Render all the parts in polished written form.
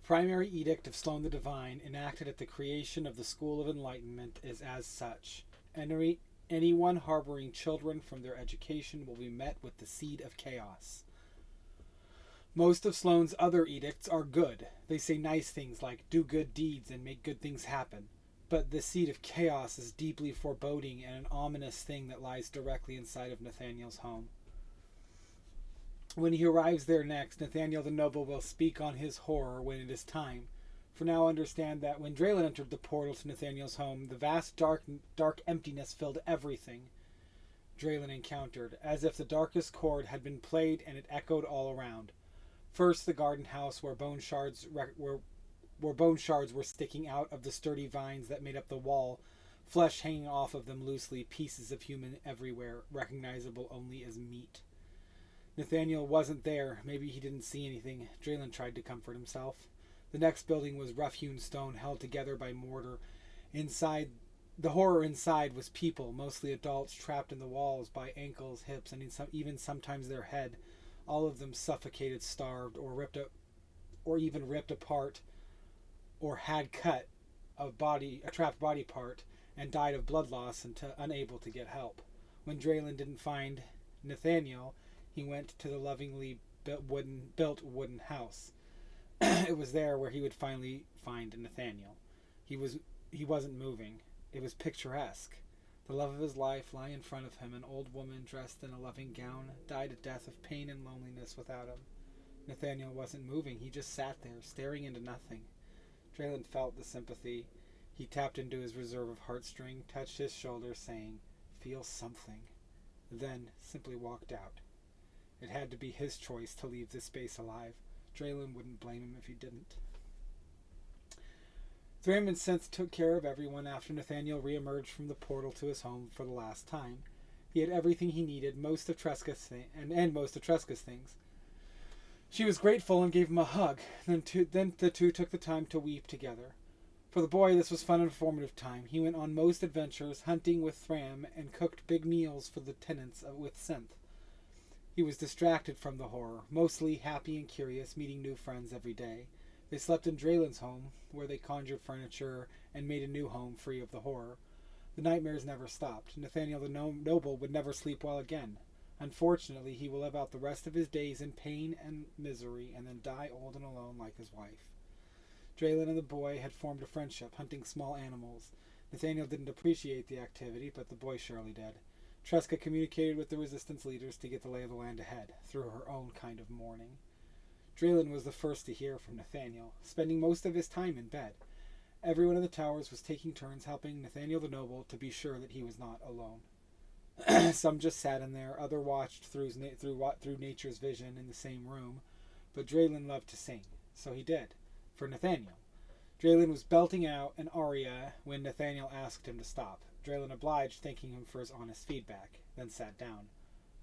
primary edict of Sloane the Divine, enacted at the creation of the School of Enlightenment, is as such. Anyone harboring children from their education will be met with the seed of chaos. Most of Sloane's other edicts are good. They say nice things like do good deeds and make good things happen. But the seed of chaos is deeply foreboding and an ominous thing that lies directly inside of Nathaniel's home. When he arrives there next, Nathaniel the Noble will speak on his horror when it is time. For now understand that when Draylen entered the portal to Nathaniel's home, the vast dark emptiness filled everything Draylen encountered, as if the darkest chord had been played and it echoed all around. First, the garden house where bone shards were sticking out of the sturdy vines that made up the wall, flesh hanging off of them loosely, pieces of human everywhere, recognizable only as meat. Nathaniel wasn't there. Maybe he didn't see anything. Draylen tried to comfort himself. The next building was rough-hewn stone held together by mortar. The horror inside was people, mostly adults, trapped in the walls by ankles, hips, and even sometimes their head. All of them suffocated, starved, or even ripped apart, or had cut a trapped body part, and died of blood loss unable to get help. When Draylen didn't find Nathaniel, he went to the lovingly built wooden house. It was there where he would finally find Nathaniel. He wasn't moving. It was picturesque. The love of his life lay in front of him. An old woman dressed in a loving gown died a death of pain and loneliness without him. Nathaniel wasn't moving. He just sat there, staring into nothing. Draylen felt the sympathy. He tapped into his reserve of heartstring, touched his shoulder, saying, "Feel something," then simply walked out. It had to be his choice to leave this space alive. Draylen wouldn't blame him if he didn't. Thrammond since took care of everyone after Nathaniel re-emerged from the portal to his home for the last time. He had everything he needed, most of Tresca's things. She was grateful and gave him a hug. Then the two took the time to weep together. For the boy, this was fun and informative time. He went on most adventures, hunting with Thram, and cooked big meals for the tenants with Synth. He was distracted from the horror, mostly happy and curious, meeting new friends every day. They slept in Draylen's home, where they conjured furniture and made a new home free of the horror. The nightmares never stopped. Nathaniel the Noble would never sleep well again. Unfortunately, he will live out the rest of his days in pain and misery, and then die old and alone like his wife. Draylen and the boy had formed a friendship, hunting small animals. Nathaniel didn't appreciate the activity, but the boy surely did. Tresca communicated with the resistance leaders to get the lay of the land ahead, through her own kind of mourning. Draylen was the first to hear from Nathaniel, spending most of his time in bed. Everyone in the towers was taking turns helping Nathaniel the Noble to be sure that he was not alone. Some just sat in there, others watched through nature's vision in the same room, but Draylen loved to sing, so he did, for Nathaniel. Draylen was belting out an aria when Nathaniel asked him to stop. Draylen obliged, thanking him for his honest feedback, then sat down.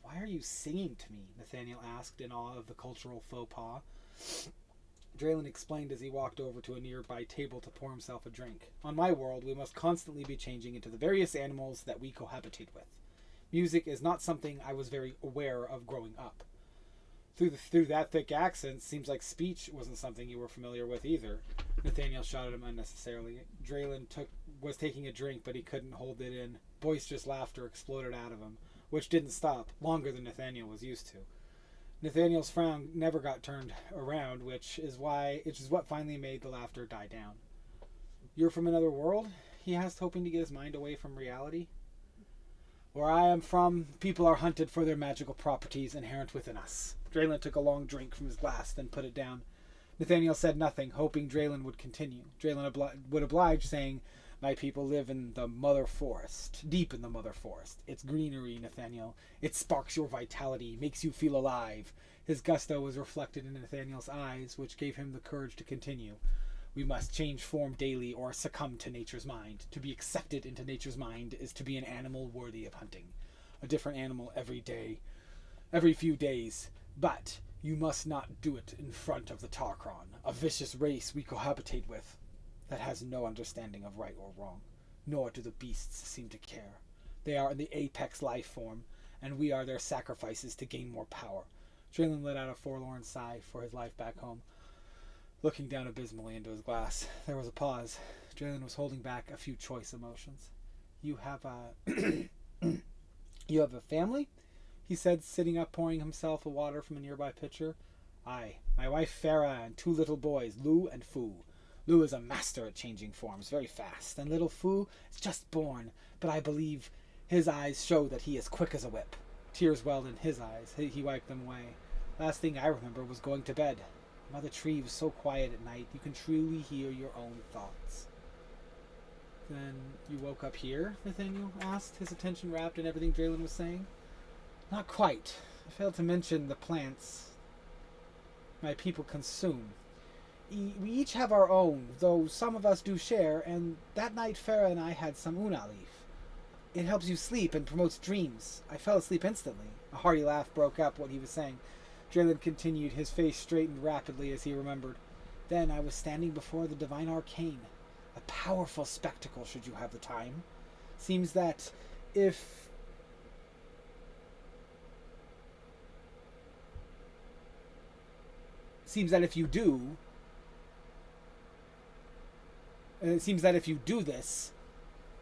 "Why are you singing to me?" Nathaniel asked in awe of the cultural faux pas. Draylen explained as he walked over to a nearby table to pour himself a drink. "On my world, we must constantly be changing into the various animals that we cohabitate with. Music is not something I was very aware of growing up." Through that thick accent, seems like speech wasn't something you were familiar with either. Nathaniel shot at him unnecessarily. Draylen was taking a drink, but he couldn't hold it in. Boisterous laughter exploded out of him, which didn't stop, longer than Nathaniel was used to. Nathaniel's frown never got turned around, which is what finally made the laughter die down. "You're from another world?" he asked, hoping to get his mind away from reality. "Where I am from, people are hunted for their magical properties inherent within us." Draylen took a long drink from his glass, then put it down. Nathaniel said nothing, hoping Draylen would continue. Draylen would oblige, saying, "My people live in the Mother Forest, deep in the Mother Forest. It's greenery, Nathaniel. It sparks your vitality, makes you feel alive." His gusto was reflected in Nathaniel's eyes, which gave him the courage to continue. "We must change form daily or succumb to nature's mind. To be accepted into nature's mind is to be an animal worthy of hunting. A different animal every day, every few days. But you must not do it in front of the Tarkron, a vicious race we cohabitate with that has no understanding of right or wrong. Nor do the beasts seem to care. They are in the apex life form, and we are their sacrifices to gain more power." Draylen let out a forlorn sigh for his life back home. looking down abysmally into his glass. There was a pause. Draylen was holding back a few choice emotions. You have a... You have a family? He said, sitting up, pouring himself a water from a nearby pitcher. Aye, my wife Farah and 2 little boys, Lu and Fu. Lu is a master at changing forms very fast, and little Fu is just born, but I believe his eyes show that he is quick as a whip. Tears welled in his eyes. He wiped them away. Last thing I remember was going to bed. Mother Tree was so quiet at night, you can truly hear your own thoughts. Then you woke up here? Nathaniel asked, his attention wrapped in everything Draylen was saying. Not quite. I failed to mention the plants my people consume. We each have our own, though some of us do share, and that night Farah and I had some una leaf. It helps you sleep and promotes dreams. I fell asleep instantly. A hearty laugh broke up what he was saying. Draylen continued, his face straightened rapidly as he remembered. Then I was standing before the divine arcane. A powerful spectacle, should you have the time. Seems that if you do, it seems that if you do this,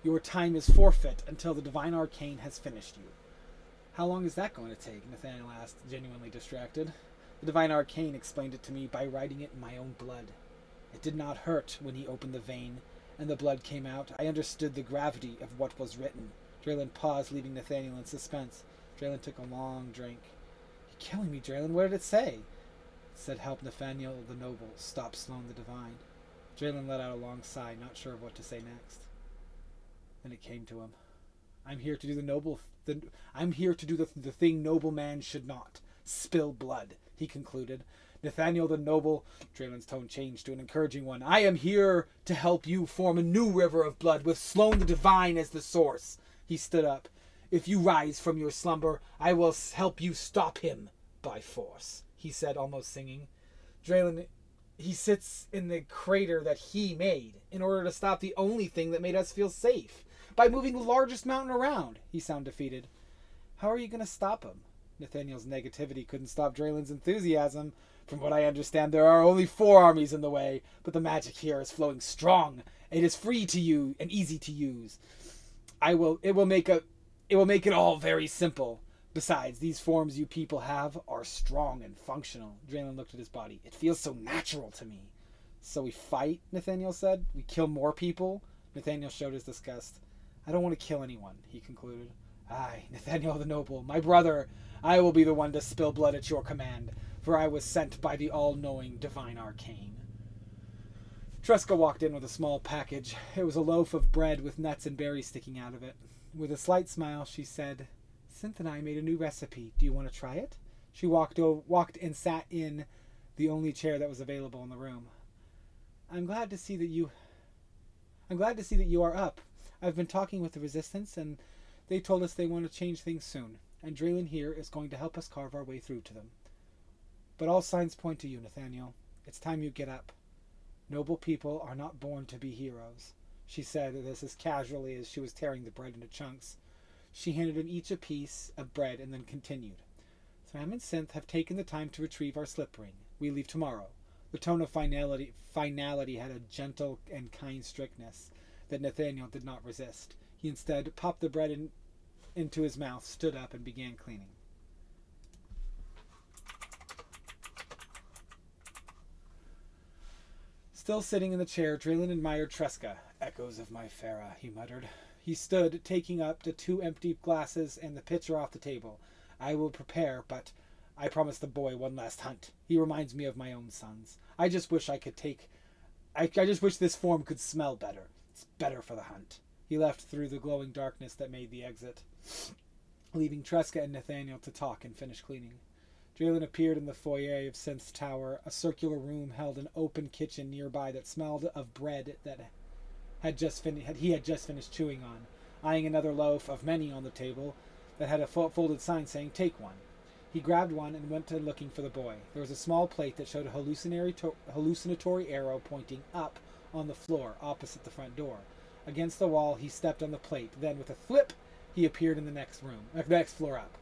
your time is forfeit until the divine arcane has finished you. How long is that going to take? Nathaniel asked, genuinely distracted. The divine arcane explained it to me by writing it in my own blood. It did not hurt when he opened the vein, and the blood came out. I understood the gravity of what was written. Draylen paused, leaving Nathaniel in suspense. Draylen took a long drink. You're killing me, Draylen. What did it say? It said, help Nathaniel the Noble, stop Sloane the Divine. Draylen let out a long sigh, not sure of what to say next. Then it came to him. I'm here to do the thing noble man should not. Spill blood, he concluded. Nathaniel the Noble, Draylen's tone changed to an encouraging one. I am here to help you form a new river of blood with Sloane the Divine as the source. He stood up. If you rise from your slumber, I will help you stop him by force, he said, almost singing. Draylen, he sits in the crater that he made in order to stop the only thing that made us feel safe. By moving the largest mountain around, he sounded defeated. How are you going to stop him? Nathaniel's negativity couldn't stop Draylen's enthusiasm. From what I understand, there are only 4 armies in the way, but the magic here is flowing strong. It is free to use and easy to use. It will make it all very simple. Besides, these forms you people have are strong and functional. Draylen looked at his body. It feels so natural to me. So we fight, Nathaniel said. We kill more people? Nathaniel showed his disgust. I don't want to kill anyone, he concluded. Aye, Nathaniel the Noble, my brother, I will be the one to spill blood at your command, for I was sent by the all-knowing divine arcane. Tresca walked in with a small package. It was a loaf of bread with nuts and berries sticking out of it. With a slight smile, she said, Synth and I made a new recipe. Do you want to try it? She walked and sat in the only chair that was available in the room. I'm glad to see that you are up. I've been talking with the Resistance, and they told us they want to change things soon, and Draylen here is going to help us carve our way through to them. But all signs point to you, Nathaniel. It's time you get up. Noble people are not born to be heroes. She said this as casually as she was tearing the bread into chunks. She handed them each a piece of bread and then continued. Sam and Synth have taken the time to retrieve our slip ring. We leave tomorrow. The tone of finality had a gentle and kind strictness that Nathaniel did not resist. He instead popped the bread into his mouth, stood up, and began cleaning. Still sitting in the chair, Draylen admired Tresca. Echoes of my Farah, he muttered. He stood, taking up the 2 empty glasses and the pitcher off the table. I will prepare, but I promised the boy one last hunt. He reminds me of my own sons. I just wish this form could smell better. It's better for the hunt. He left through the glowing darkness that made the exit, leaving Tresca and Nathaniel to talk and finish cleaning. Draylen appeared in the foyer of Synth's tower. A circular room held an open kitchen nearby that smelled of bread that he had just finished chewing on, eyeing another loaf of many on the table that had a folded sign saying, "Take one." He grabbed one and went to looking for the boy. There was a small plate that showed a hallucinatory arrow pointing up on the floor opposite the front door. Against the wall, he stepped on the plate. Then, with a flip, he appeared in the next floor up.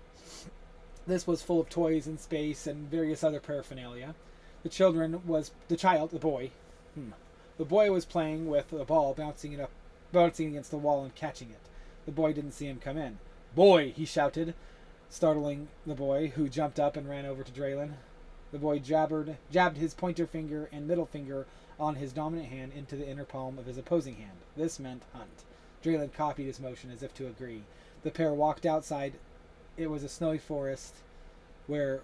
This was full of toys and space and various other paraphernalia. The boy. The boy was playing with a ball, bouncing against the wall and catching it. The boy didn't see him come in. "Boy!" he shouted, startling the boy, who jumped up and ran over to Draylen. The boy jabbed his pointer finger and middle finger on his dominant hand into the inner palm of his opposing hand. This meant hunt. Draylen copied his motion as if to agree. The pair walked outside. It was a snowy forest where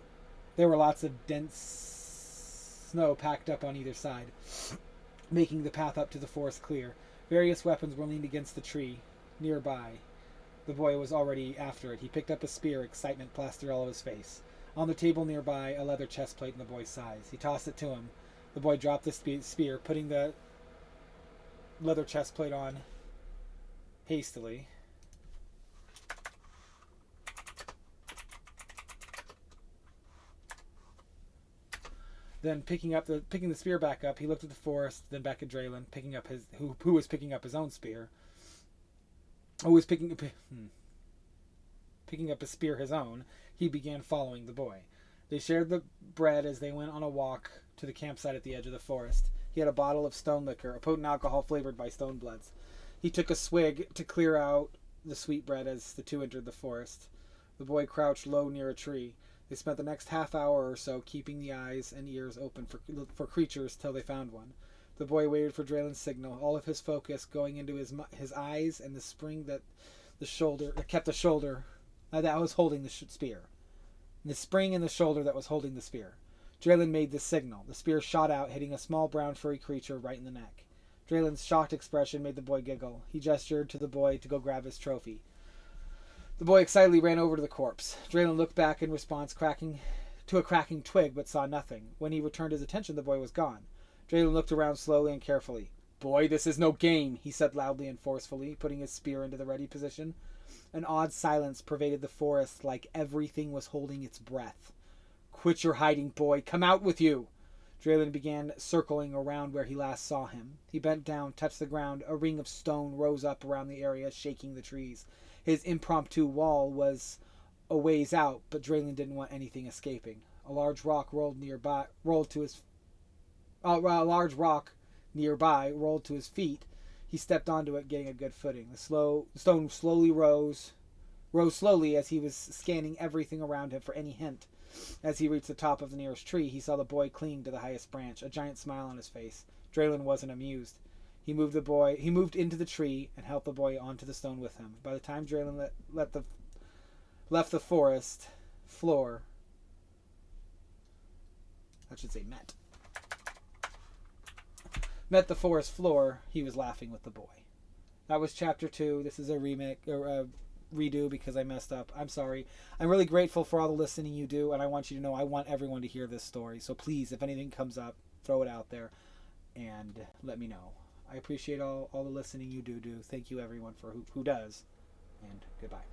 there were lots of dense snow packed up on either side, making the path up to the forest clear. Various weapons were leaned against the tree nearby. The boy was already after it. He picked up a spear, excitement plastered all over his face. On the table nearby, a leather chest plate in the boy's size. He tossed it to him. The boy dropped the spear, putting the leather chest plate on hastily. Then picking the spear back up, he looked at the forest, then back at Draylen, who was picking up his own spear. Who was picking up a spear his own. He began following the boy. They shared the bread as they went on a walk to the campsite at the edge of the forest. He had a bottle of stone liquor, a potent alcohol flavored by stone bloods. He took a swig to clear out the sweet bread as the two entered the forest. The boy crouched low near a tree. They spent the next half hour or so keeping the eyes and ears open for creatures till they found one. The boy waited for Draylen's signal, all of his focus going into his eyes and the spring that kept the shoulder that was holding the spear. The spring in the shoulder that was holding the spear. Draylen made the signal. The spear shot out, hitting a small brown furry creature right in the neck. Draylen's shocked expression made the boy giggle. He gestured to the boy to go grab his trophy. The boy excitedly ran over to the corpse. Draylen looked back in response, to a cracking twig, but saw nothing. When he returned his attention, the boy was gone. Draylen looked around slowly and carefully. "Boy, this is no game," he said loudly and forcefully, putting his spear into the ready position. An odd silence pervaded the forest, like everything was holding its breath. "Quit your hiding, boy. Come out with you." Draylen began circling around where he last saw him. He bent down, touched the ground. A ring of stone rose up around the area, shaking the trees. His impromptu wall was a ways out, but Draylen didn't want anything escaping. A large rock nearby rolled to his feet. He stepped onto it, getting a good footing. The stone slowly rose slowly as he was scanning everything around him for any hint. As he reached the top of the nearest tree, he saw the boy clinging to the highest branch, a giant smile on his face. Draylen wasn't amused. He moved into the tree and helped the boy onto the stone with him. By the time Draylen left the forest floor, met the forest floor, he was laughing with the boy. That was chapter 2. This is a remake or a redo because I messed up. I'm sorry. I'm really grateful for all the listening you do, and I want you to know I want everyone to hear this story. So please, if anything comes up, throw it out there and let me know. I appreciate all the listening you do. Thank you everyone for who does, and goodbye.